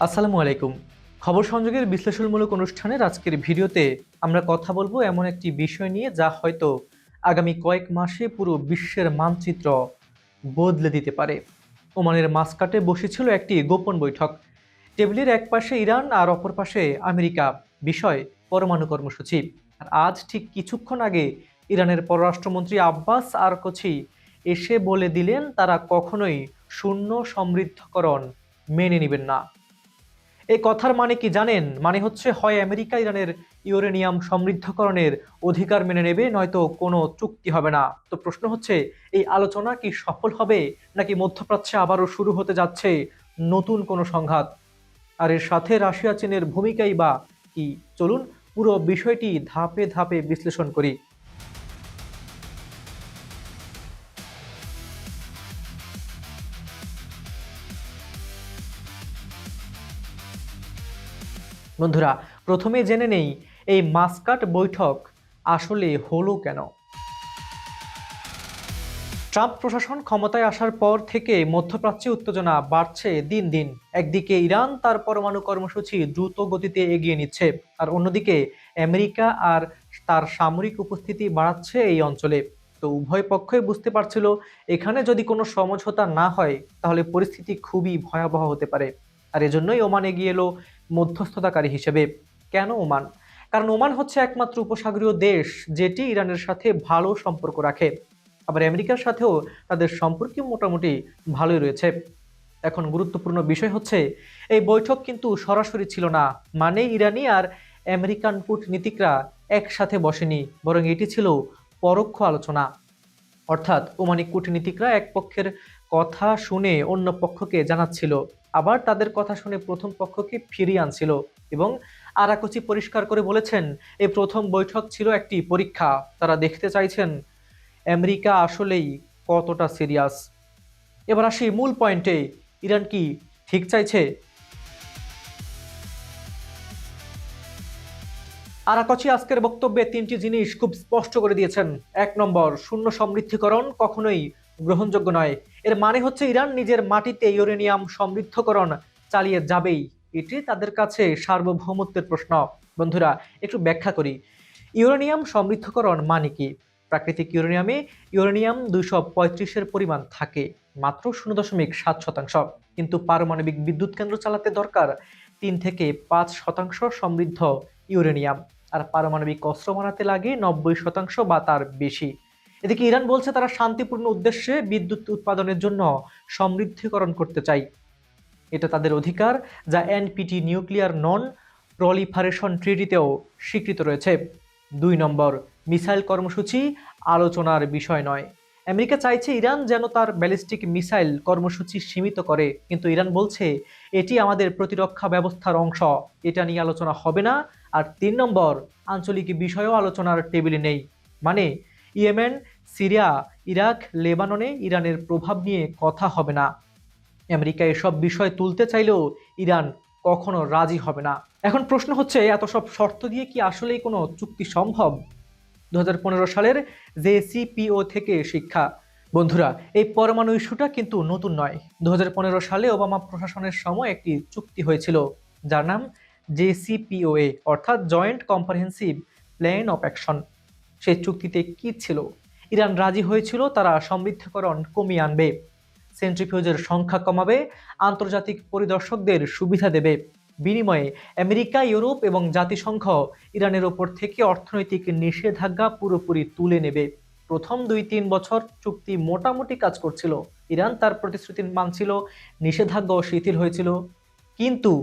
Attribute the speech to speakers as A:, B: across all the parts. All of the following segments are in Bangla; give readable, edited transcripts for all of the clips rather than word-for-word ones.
A: আসসালামু আলাইকুম। খবর সংযোগের বিশ্লেষণমূলক অনুষ্ঠানের আজকের ভিডিওতে আমরা কথা বলবো এমন একটি বিষয় নিয়ে যা হয়তো আগামী কয়েক মাসে পুরো বিশ্বের মানচিত্র বদলে দিতে পারে। ওমানের মাস্কাটে বসেছিল একটি গোপন বৈঠক। টেবিলের এক পাশে ইরান আর অপর পাশে আমেরিকা। বিষয় পরমাণু কর্মসূচি। আর আজ ঠিক কিছুক্ষণ আগে ইরানের পররাষ্ট্রমন্ত্রী আব্বাস আরকচি এসে বলে দিলেন তারা কখনোই শূন্য সমৃদ্ধকরণ মেনে নেবেন না। এই কথার মানে কি জানেন? মানে হচ্ছে হয় আমেরিকা ইরানের ইউরেনিয়াম সমৃদ্ধকরণের অধিকার মেনে নেবে, নয়তো কোনো চুক্তি হবে না। তো প্রশ্ন হচ্ছে, এই আলোচনা কি সফল হবে, নাকি মধ্যপ্রাচ্যে আবারও শুরু হতে যাচ্ছে নতুন কোনো সংঘাত? আর এর সাথে রাশিয়া চীনের ভূমিকাই বা কি? চলুন পুরো বিষয়টি ধাপে ধাপে বিশ্লেষণ করি। বন্ধুরা, প্রথমে জেনে নেই এই মাস্কাট বৈঠক আসলে হলো কেন। ট্রাম্প প্রশাসন ক্ষমতায় আসার পর থেকে মধ্যপ্রাচ্যে উত্তেজনা বাড়ছে দিন দিন। একদিকে ইরান তার পরমাণু কর্মসূচি দ্রুত গতিতে এগিয়ে নিচ্ছে, আর অন্যদিকে আমেরিকা আর তার সামরিক উপস্থিতি বাড়াচ্ছে এই অঞ্চলে। তো উভয় পক্ষই বুঝতে পারছিল এখানে যদি কোনো সমঝোতা না হয় তাহলে পরিস্থিতি খুবই ভয়াবহ হতে পারে। আর এজন্যই ওমান এগিয়ে এলো মধ্যস্থতাকারী হিসেবে। কেন ওমান? কারণ ওমান হচ্ছে একমাত্র উপসাগরীয় দেশ যেটি ইরানের সাথে ভালো সম্পর্ক রাখে। আবার আমেরিকার সাথেও তাদের সম্পর্ক মোটামুটি ভালোই রয়েছে। এখন গুরুত্বপূর্ণ বিষয় হচ্ছে, এই বৈঠক কিন্তু সরাসরি ছিল না। মানে ইরানি আর আমেরিকান কূটনীতিকরা একসাথে বসেনি, বরং এটি ছিল পরোক্ষ আলোচনা। অর্থাৎ ওমানি কূটনীতিকরা এক পক্ষের কথা শুনে অন্য পক্ষকে জানাচ্ছিল, আবার তাদের কথা শুনে প্রথম পক্ষকে ফিরিয়ে আনছিল। এবং আরাকচি পরিষ্কার করে বলেছেন, এই প্রথম বৈঠক ছিল একটি পরীক্ষা। তারা দেখতে চাইছেন আমেরিকা আসলেই কতটা সিরিয়াস। এবার আসি মূল পয়েন্টে, ইরান কি ঠিক চাইছে? আরাকচি আজকের বক্তব্যে তিনটি জিনিস খুব স্পষ্ট করে দিয়েছেন। এক নম্বর, শূন্য সমৃদ্ধিকরণ কখনোই গ্রহণযোগ্য নয়। এর মানে হচ্ছে ইরান নিজের মাটিতে ইউরেনিয়াম সমৃদ্ধকরণ চালিয়ে যাবেই। এটি তাদের কাছে সার্বভৌমত্বের প্রশ্ন। বন্ধুরা, একটু ব্যাখ্যা করি। ইউরেনিয়াম সমৃদ্ধকরণ মানে কি? প্রাকৃতিক ইউরেনিয়ামে ইউরেনিয়াম 235-এর পরিমাণ থাকে মাত্র 0.7%। কিন্তু পারমাণবিক বিদ্যুৎ কেন্দ্র চালাতে দরকার 3 থেকে 5% সমৃদ্ধ ইউরেনিয়াম। আর পারমাণবিক অস্ত্র বানাতে লাগে 90% বা তার বেশি। এদিকে ইরান বলছে তারা শান্তিপূর্ণ উদ্দেশ্যে বিদ্যুৎ উৎপাদনের জন্য সমৃদ্ধিকরণ করতে চায়। এটা তাদের অধিকার, যা এনপিটি নিউক্লিয়ার নন প্রলিফারেশন ট্রিটিতেও স্বীকৃত রয়েছে। 2 নম্বর, মিসাইল কর্মসূচি আলোচনার বিষয় নয়। আমেরিকা চাইছে ইরান যেন তার ব্যালিস্টিক মিসাইল কর্মসূচি সীমিত করে, কিন্তু ইরান বলছে এটি আমাদের প্রতিরক্ষা ব্যবস্থার অংশ, এটা নিয়ে আলোচনা হবে না। আর 3 নম্বর, আঞ্চলিক বিষয়েও আলোচনার টেবিলে নেই। মানে ইয়েমেন, সিরিয়া, ইরাক, লেবাননে ইরানের প্রভাব নিয়ে কথা হবে না। আমেরিকা এসব বিষয় তুলতে চাইলেও ইরান কখনো রাজি হবে না। এখন প্রশ্ন হচ্ছে, এত সব শর্ত দিয়ে কি আসলেই কোনো চুক্তি সম্ভব? 2015 সালের জেসিপিও থেকে শিক্ষা। বন্ধুরা, এই পরমাণু ইস্যুটা কিন্তু নতুন নয়। 2015 সালে ওবামা প্রশাসনের সময় একটি চুক্তি হয়েছিল, যার নাম জেসিপিওএ, অর্থাৎ joint comprehensive plan of action. সেই চুক্তিতে কি ছিল? ইরান রাজি হয়েছিল তারা সমৃদ্ধকরণ কমিয়ে আনবে, সেন্ট্রিফিউজের সংখ্যা কমাবে, আন্তর্জাতিক পরিদর্শকদের সুবিধা দেবে। বিনিময়ে আমেরিকা, ইউরোপ এবং জাতিসংঘ ইরানের ওপর থেকে অর্থনৈতিক নিষেধাজ্ঞা পুরোপুরি তুলে নেবে। প্রথম 2-3 বছর চুক্তি মোটামুটি কাজ করছিল, ইরান তার প্রতিশ্রুতি মানছিল, নিষেধাজ্ঞাও শিথিল হয়েছিল। কিন্তু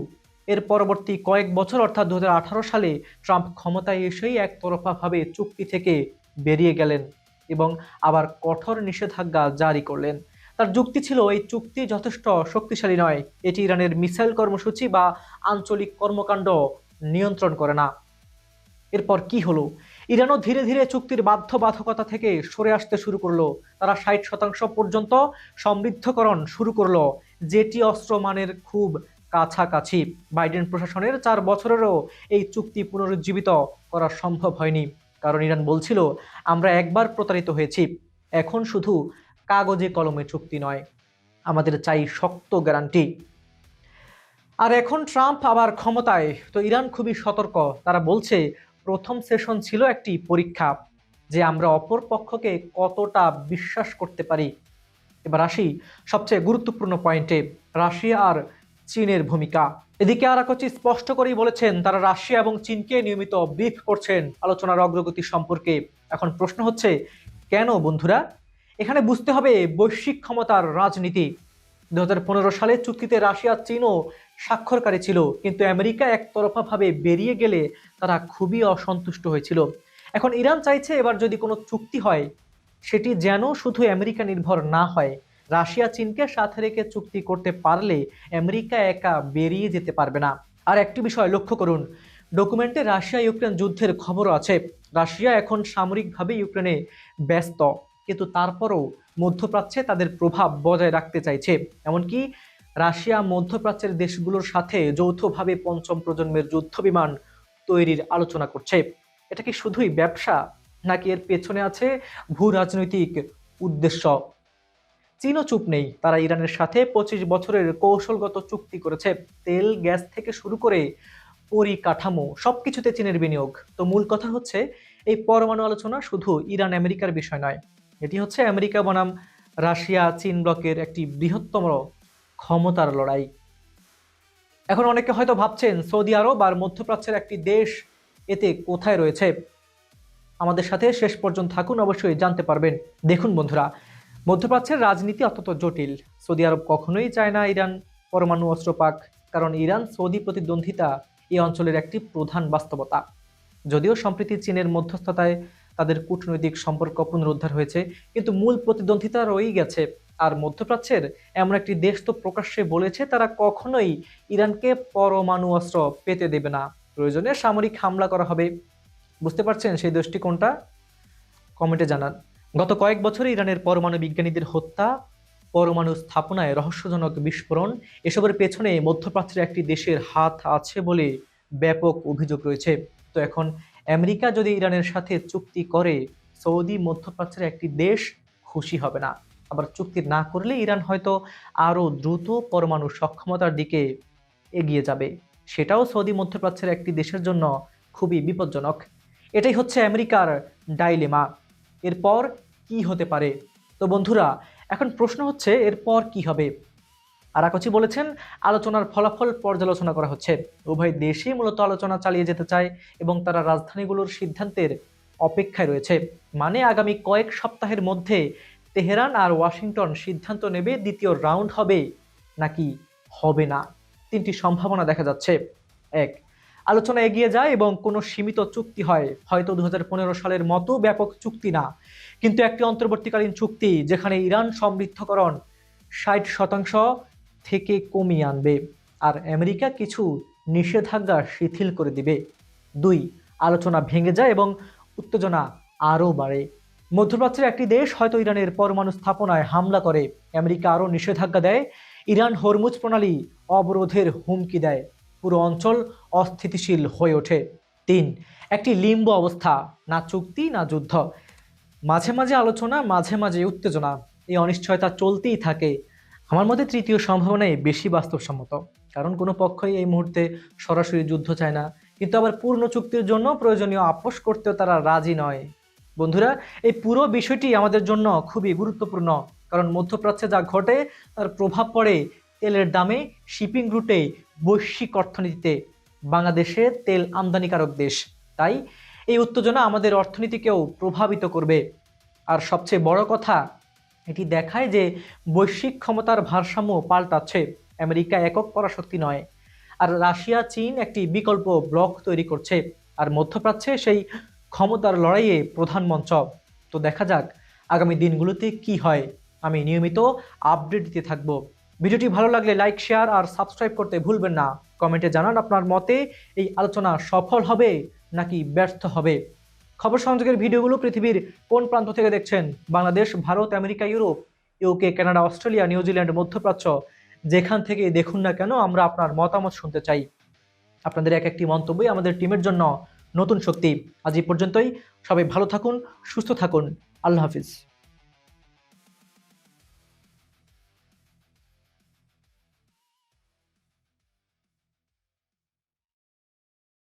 A: এর পরবর্তী কয়েক বছর অর্থাৎ 2018 সালে ট্রাম্প ক্ষমতায় এসেই একতরফাভাবে চুক্তি থেকে বেরিয়ে গেলেন এবং আবার কঠোর নিষেধাজ্ঞা জারি করলেন। তার যুক্তি ছিল এই চুক্তি যথেষ্ট শক্তিশালী নয়, এটি ইরানের মিসাইল কর্মসূচি বা আঞ্চলিক কর্মকাণ্ড নিয়ন্ত্রণ করে না। এরপর কি হলো? ইরানও ধীরে ধীরে চুক্তির বাধ্যবাধকতা থেকে সরে আসতে শুরু করলো। তারা 60% পর্যন্ত সমৃদ্ধকরণ শুরু করলো, যেটি অস্ত্র মানের খুব কাছাকাছি। বাইডেন প্রশাসনের 4 বছরেরও এই চুক্তি পুনরুজ্জীবিত করা সম্ভব হয়নি। কারণ ইরান বলছিল, আমরা একবার প্রতারিত হয়েছি, এখন শুধু কাগজে কলমে চুক্তি নয়, আমাদের চাই শক্ত গ্যারান্টি। আর এখন ট্রাম্প আবার ক্ষমতায়, তো ইরান খুবই সতর্ক। তারা বলছে প্রথম সেশন ছিল একটি পরীক্ষা, যে আমরা অপর পক্ষকে কতটা বিশ্বাস করতে পারি। এবার আসি সবচেয়ে গুরুত্বপূর্ণ পয়েন্টে, রাশিয়া আর চীনের ভূমিকা। এদিকে আরাকচি স্পষ্ট করেই বলেছেন তারা রাশিয়া এবং চীনকে নিয়মিত ব্রিফ করছেন আলোচনার অগ্রগতি সম্পর্কে। এখন প্রশ্ন হচ্ছে, কেন বন্ধুরা? এখানে বুঝতে হবে বৈশ্বিক ক্ষমতার রাজনীতি। 2015 সালে চুক্তিতে রাশিয়া চীনও স্বাক্ষরকারী ছিল, কিন্তু আমেরিকা একতরফাভাবে বেরিয়ে গেলে তারা খুবই অসন্তুষ্ট হয়েছিল। এখন ইরান চাইছে এবার যদি কোনো চুক্তি হয়, সেটি যেন শুধু আমেরিকা নির্ভর না হয়। রাশিয়া চীনকে সাথে রেখে চুক্তি করতে পারলে আমেরিকা একা বেরিয়ে যেতে পারবে না। আর একটি বিষয় লক্ষ্য করুন, ডকুমেন্টে রাশিয়া ইউক্রেন যুদ্ধের খবরও আছে। রাশিয়া এখন সামরিকভাবে ইউক্রেনে ব্যস্ত, কিন্তু তারপরও মধ্যপ্রাচ্যে তাদের প্রভাব বজায় রাখতে চাইছে। এমনকি রাশিয়া মধ্যপ্রাচ্যের দেশগুলোর সাথে যৌথভাবে পঞ্চম প্রজন্মের যুদ্ধ বিমান তৈরির আলোচনা করছে। এটা কি শুধুই ব্যবসা, নাকি এর পেছনে আছে ভূ রাজনৈতিক উদ্দেশ্য? চীনও চুপ নেই, তারা ইরানের সাথে 25 বছরের কৌশলগত চুক্তি করেছে। তেল, গ্যাস থেকে শুরু করে পরিকাঠামো সবকিছুতে চীনের বিনিয়োগ। তো মূল কথা হচ্ছে, এই পরমাণু আলোচনা শুধু ইরান আমেরিকার বিষয় নয়, এটি হচ্ছে আমেরিকা বনাম রাশিয়া চীন ব্লকের একটি বৃহত্তম ক্ষমতার লড়াই। এখন অনেকে হয়তো ভাবছেন সৌদি আরব আর মধ্যপ্রাচ্যের একটি দেশ এতে কোথায় রয়েছে। আমাদের সাথে শেষ পর্যন্ত থাকুন, অবশ্যই জানতে পারবেন। দেখুন বন্ধুরা, মধ্যপ্রাচ্যের রাজনীতি অত্যন্ত জটিল। সৌদি আরব কখনোই চায় না ইরান পরমাণু অস্ত্র পাক, কারণ ইরান সৌদি প্রতিদ্বন্দ্বিতা এই অঞ্চলের একটি প্রধান বাস্তবতা। যদিও সম্প্রতি চীনের মধ্যস্থতায় তাদের কূটনৈতিক সম্পর্ক পুনরুদ্ধার হয়েছে, কিন্তু মূল প্রতিদ্বন্দ্বিতা রয়েই গেছে। আর মধ্যপ্রাচ্যের এমন একটি দেশ তো প্রকাশ্যে বলেছে তারা কখনোই ইরানকে পরমাণু অস্ত্র পেতে দেবে না, প্রয়োজনে সামরিক হামলা করা হবে। বুঝতে পারছেন সেই দেশটি কোনটা? কমেন্টে জানান। গত কয়েক বছরে ইরানের পরমাণু বিজ্ঞানীদের হত্যা, পরমাণু স্থাপনায় রহস্যজনক বিস্ফোরণ, এসবের পেছনে মধ্যপ্রাচ্যের একটি দেশের হাত আছে বলে ব্যাপক অভিযোগ রয়েছে। তো এখন আমেরিকা যদি ইরানের সাথে চুক্তি করে, সৌদি মধ্যপ্রাচ্যের একটি দেশ খুশি হবে না। আবার চুক্তি না করলে ইরান হয়তো আরও দ্রুত পরমাণু সক্ষমতার দিকে এগিয়ে যাবে, সেটাও সৌদি মধ্যপ্রাচ্যের একটি দেশের জন্য খুবই বিপজ্জনক। এটাই হচ্ছে আমেরিকার ডাইলেমা। এরপর কি হতে পারে? তো বন্ধুরা, এখন প্রশ্ন হচ্ছে এরপর কি হবে। আরাকচি বলেছেন আলোচনার ফলাফল পর্যালোচনা করা হচ্ছে। উভয় দেশই মূলত আলোচনা চালিয়ে যেতে চায় এবং তারা রাজধানীগুলোর সিদ্ধান্তের অপেক্ষায় রয়েছে। মানে আগামী কয়েক সপ্তাহের মধ্যে তেহরান আর ওয়াশিংটন সিদ্ধান্ত নেবে দ্বিতীয় রাউন্ড হবে নাকি হবে না। তিনটি সম্ভাবনা দেখা যাচ্ছে। এক, আলোচনা এগিয়ে যায় এবং কোনো সীমিত চুক্তি হয়, হয়তো 2015 সালের মতো ব্যাপক চুক্তি না, কিন্তু একটি অন্তর্বর্তীকালীন চুক্তি যেখানে ইরান সমৃদ্ধকরণ 60% থেকে কমিয়ে আনবে আর আমেরিকা কিছু নিষেধাজ্ঞা শিথিল করে দিবে। দুই, আলোচনা ভেঙে যায় এবং উত্তেজনা আরও বাড়ে। মধ্যপ্রাচ্যের একটি দেশ হয়তো ইরানের পরমাণু স্থাপনায় হামলা করে, আমেরিকা আরও নিষেধাজ্ঞা দেয়, ইরান হরমুজ প্রণালী অবরোধের হুমকি দেয়, পুরো অঞ্চল অস্থিতিশীল হয়ে ওঠে। তিন, একটি লিম্ব অবস্থা, না চুক্তি না যুদ্ধ, মাঝে মাঝে আলোচনা, মাঝে মাঝে উত্তেজনা, এই অনিশ্চয়তা চলতেই থাকে। আমার মতে তৃতীয় সম্ভাবনাই বেশি বাস্তবসম্মত, কারণ কোনো পক্ষই এই মুহূর্তে সরাসরি যুদ্ধ চায় না, কিন্তু আবার পূর্ণ চুক্তির জন্য প্রয়োজনীয় আপোষ করতেও তারা রাজি নয়। বন্ধুরা, এই পুরো বিষয়টি আমাদের জন্য খুবই গুরুত্বপূর্ণ, কারণ মধ্যপ্রাচ্যে যা ঘটে তার প্রভাব পড়ে তেলের দামে, শিপিং রুটে, বৈশ্বিক অর্থনীতিতে। বাংলাদেশে তেল আমদানিকারক দেশ, তাই এই উত্তেজনা আমাদের অর্থনীতিকেও প্রভাবিত করবে। আর সবচেয়ে বড় কথা, এটি দেখায় যে বৈশ্বিক ক্ষমতার ভারসাম্য পাল্টাচ্ছে। আমেরিকা একক পরাশক্তি নয়, আর রাশিয়া চীন একটি বিকল্প ব্লক তৈরি করছে, আর মধ্যপ্রাচ্যে সেই ক্ষমতার লড়াইয়ে প্রধান মঞ্চ। তো দেখা যাক আগামী দিনগুলোতে কি হয়। আমি নিয়মিত আপডেট দিতে থাকবো। ভিডিওটি ভালো লাগলে লাইক, শেয়ার আর সাবস্ক্রাইব করতে ভুলবেন না। কমেন্টে জানান আপনার মতে এই আলোচনা সফল হবে নাকি ব্যর্থ হবে। খবর সংযোগের ভিডিওগুলো পৃথিবীর কোন প্রান্ত থেকে দেখছেন, Bangladesh, Bharat, America, Europe, UK, Canada, Australia, New Zealand, মধ্যপ্রাচ্য, যেখান থেকে দেখুন না কেন আমরা আপনার মতামত শুনতে চাই। আপনাদের এক একটি মন্তব্যই আমাদের টিমের জন্য নতুন শক্তি। আজ এই পর্যন্তই। সবাই ভালো থাকুন, সুস্থ থাকুন। আল্লাহ হাফিজ।